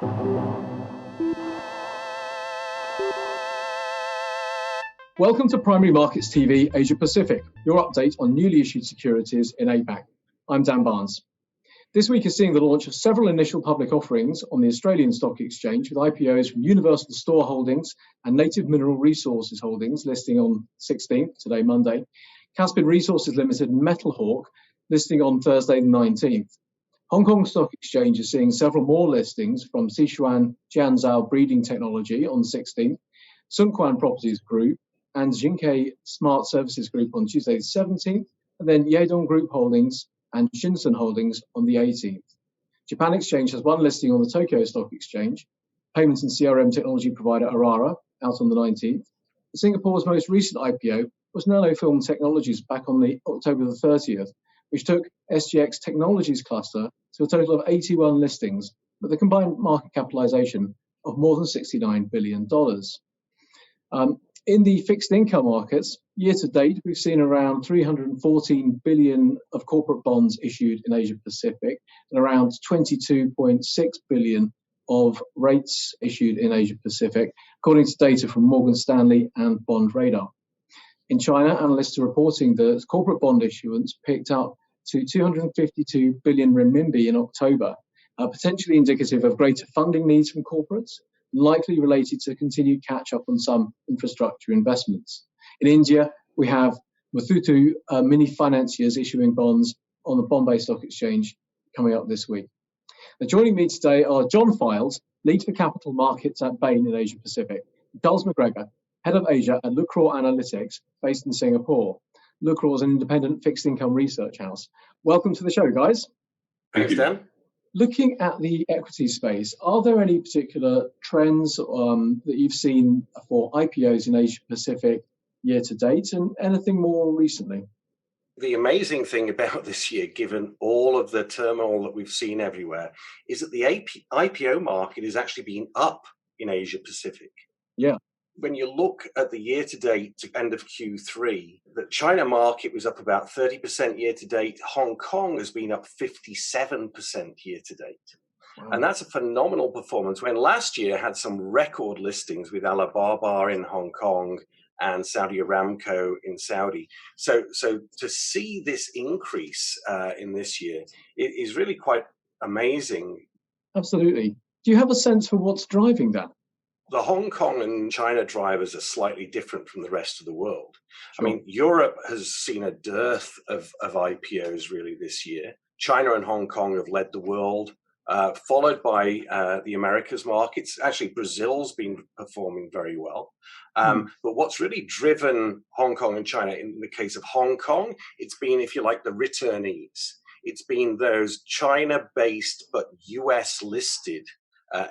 Welcome to Primary Markets TV Asia Pacific, your update on newly issued securities in APAC. I'm Dan Barnes. This week is seeing the launch of several initial public offerings on the Australian Stock Exchange, with IPOs from Universal Store Holdings and Native Mineral Resources Holdings listing on 16th, today Monday, Caspin Resources Limited and Metal Hawk listing on Thursday the 19th. Hong Kong Stock Exchange is seeing several more listings from Sichuan Tianzow Breeding Technology on 16th, Sunkwan Properties Group, and Jinke Smart Services Group on Tuesday the 17th, and then Yadong Group Holdings and Shinsun Holdings on the 18th. Japan Exchange has one listing on the Tokyo Stock Exchange, payments and CRM technology provider Arara, out on the 19th. Singapore's most recent IPO was Nanofilm Technologies back on the October the 30th, which took SGX Technologies cluster to a total of 81 listings, with a combined market capitalization of more than $69 billion. In the fixed income markets, year to date, we've seen around 314 billion of corporate bonds issued in Asia Pacific and around 22.6 billion of rates issued in Asia Pacific, according to data from Morgan Stanley and Bond Radar. In China, analysts are reporting that corporate bond issuance picked up to 252 billion renminbi in October, potentially indicative of greater funding needs from corporates, likely related to continued catch-up on some infrastructure investments. In India, we have Muthoot mini financiers issuing bonds on the Bombay Stock Exchange coming up this week. Now, joining me today are John Fildes, Lead for Capital Markets at Bain in Asia Pacific, Charles MacGregor, Head of Asia at Lucror Analytics, based in Singapore. Lucror is an independent fixed income research house. Welcome to the show, guys. Thanks, Dan. Looking at the equity space, are there any particular trends that you've seen for IPOs in Asia Pacific year to date, and anything more recently? The amazing thing about this year, given all of the turmoil that we've seen everywhere, is that the IPO market is actually being up in Asia Pacific. Yeah. When you look at the year-to-date to end of Q3, the China market was up about 30% year-to-date. Hong Kong has been up 57% year-to-date. Wow. And that's a phenomenal performance, when last year had some record listings with Alibaba in Hong Kong and Saudi Aramco in Saudi. So to see this increase in this year is really quite amazing. Absolutely. Do you have a sense for what's driving that? The Hong Kong and China drivers are slightly different from the rest of the world. Sure. I mean, Europe has seen a dearth of IPOs really this year. China and Hong Kong have led the world, followed by the Americas markets. Actually, Brazil's been performing very well. But what's really driven Hong Kong and China, in the case of Hong Kong, it's been, if you like, the returnees. It's been those China-based but US-listed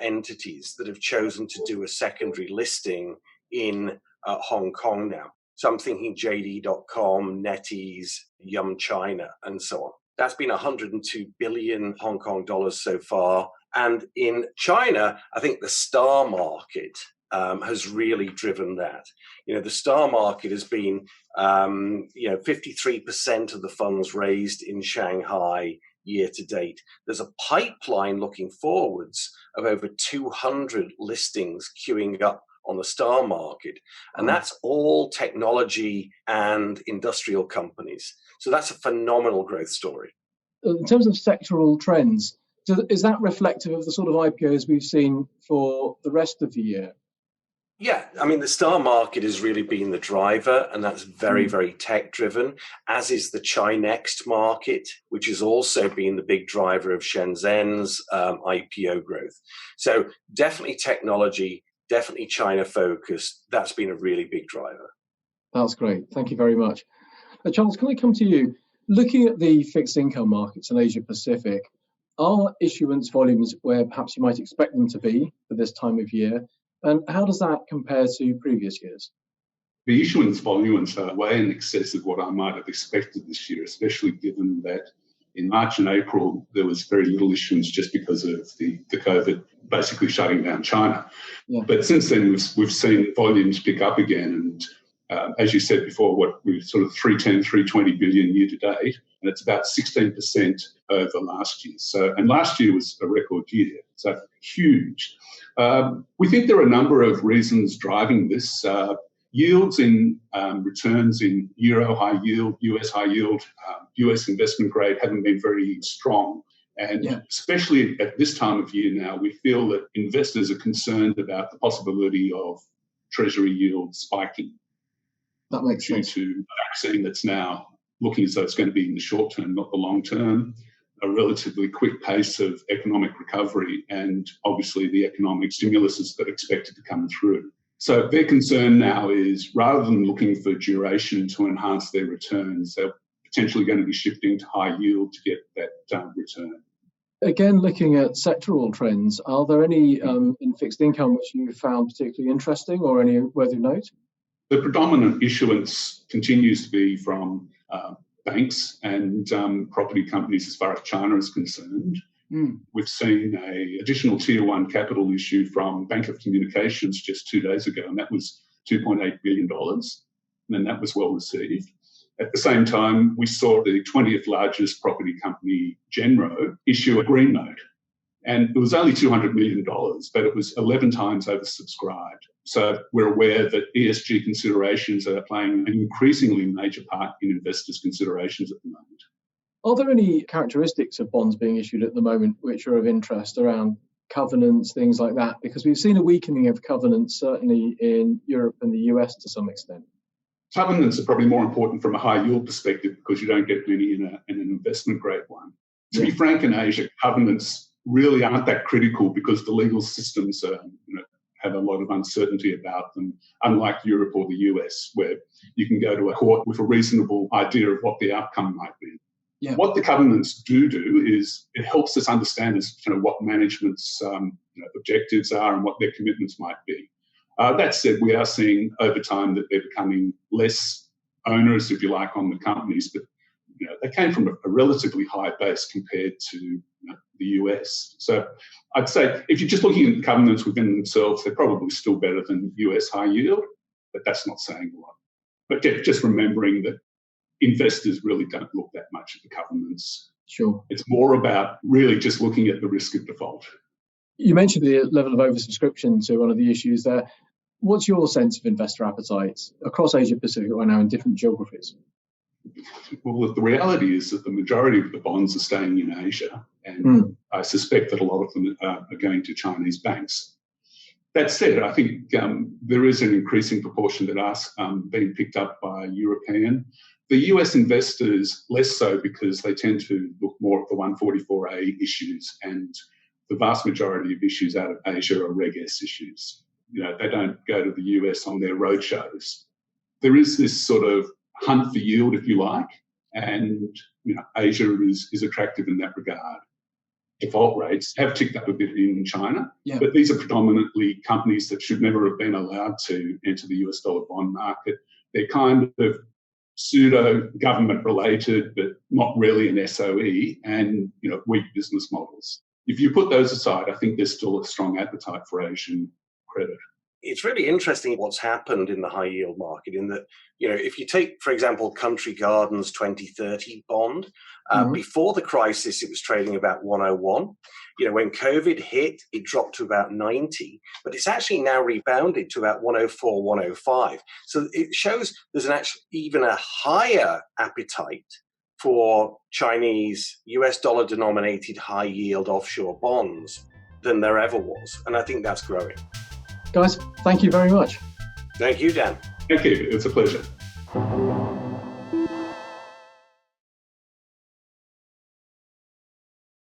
entities that have chosen to do a secondary listing in Hong Kong now. So I'm thinking JD.com, NetEase, Yum China, and so on. That's been 102 billion Hong Kong dollars so far. And in China, I think the star market has really driven that. You know, the star market has been, 53% of the funds raised in Shanghai year to date. There's a pipeline looking forwards of over 200 listings queuing up on the star market. And that's all technology and industrial companies. So that's a phenomenal growth story. In terms of sectoral trends, is that reflective of the sort of IPOs we've seen for the rest of the year? Yeah, I mean, the star market has really been the driver, and that's very, very tech-driven, as is the Chi-Next market, which has also been the big driver of Shenzhen's IPO growth. So definitely technology, definitely China-focused. That's been a really big driver. That's great. Thank you very much. Charles, can I come to you? Looking at the fixed income markets in Asia Pacific, are issuance volumes where perhaps you might expect them to be for this time of year? And how does that compare to previous years? The issuance volumes are way in excess of what I might have expected this year, especially given that in March and April, there was very little issuance just because of the COVID basically shutting down China. Yeah. But since then, we've seen volumes pick up again. And as you said before, we're sort of 320 billion year to date, and it's about 16% over last year. And last year was a record year. So huge. We think there are a number of reasons driving this. Yields in returns in Euro high yield, US high yield, US investment grade haven't been very strong. And especially at this time of year now, we feel that investors are concerned about the possibility of Treasury yields spiking. That makes sense. Due to a vaccine that's now looking as though it's going to be in the short term, not the long term, a relatively quick pace of economic recovery, and obviously the economic stimuluses that are expected to come through. So their concern now is, rather than looking for duration to enhance their returns, they're potentially going to be shifting to high yield to get that return. Again, looking at sectoral trends, are there any in fixed income which you found particularly interesting or any worthy of note? The predominant issuance continues to be from banks and property companies as far as China is concerned. We've seen an additional Tier 1 capital issue from Bank of Communications just 2 days ago, and that was $2.8 billion, and that was well received. At the same time, we saw the 20th largest property company, Genro, issue a green note. And it was only $200 million, but it was 11 times oversubscribed. So we're aware that ESG considerations are playing an increasingly major part in investors' considerations at the moment. Are there any characteristics of bonds being issued at the moment which are of interest around covenants, things like that? Because we've seen a weakening of covenants, certainly in Europe and the US to some extent. Covenants are probably more important from a high yield perspective because you don't get many in an investment grade one. To be frank, in Asia, covenants really aren't that critical because the legal systems have a lot of uncertainty about them, unlike Europe or the US, where you can go to a court with a reasonable idea of what the outcome might be. Yeah. What the covenants do is it helps us understand what management's objectives are and what their commitments might be. That said, we are seeing over time that they're becoming less onerous, if you like, on the companies, but they came from a relatively high base compared to the US. So I'd say if you're just looking at the covenants within themselves, they're probably still better than US high yield, but that's not saying a lot. But just remembering that investors really don't look that much at the covenants. Sure. It's more about really just looking at the risk of default. You mentioned the level of oversubscription to one of the issues there. What's your sense of investor appetite across Asia Pacific right now in different geographies? Well, the reality is that the majority of the bonds are staying in Asia, and I suspect that a lot of them are going to Chinese banks. That said, I think there is an increasing proportion that are being picked up by European. The US investors, less so because they tend to look more at the 144A issues, and the vast majority of issues out of Asia are Reg S issues. They don't go to the US on their roadshows. There is this sort of hunt for yield, if you like, and Asia is attractive in that regard. Default rates have ticked up a bit in China, but these are predominantly companies that should never have been allowed to enter the US dollar bond market. They're kind of pseudo-government related, but not really an SOE, and weak business models. If you put those aside, I think there's still a strong appetite for Asian credit. It's really interesting what's happened in the high yield market in that, if you take, for example, Country Garden's 2030 bond, before the crisis, it was trading about 101. When COVID hit, it dropped to about 90, but it's actually now rebounded to about 104, 105. So it shows there's even a higher appetite for Chinese US dollar denominated high yield offshore bonds than there ever was. And I think that's growing. Guys, thank you very much. Thank you, Dan. Thank you. It's a pleasure.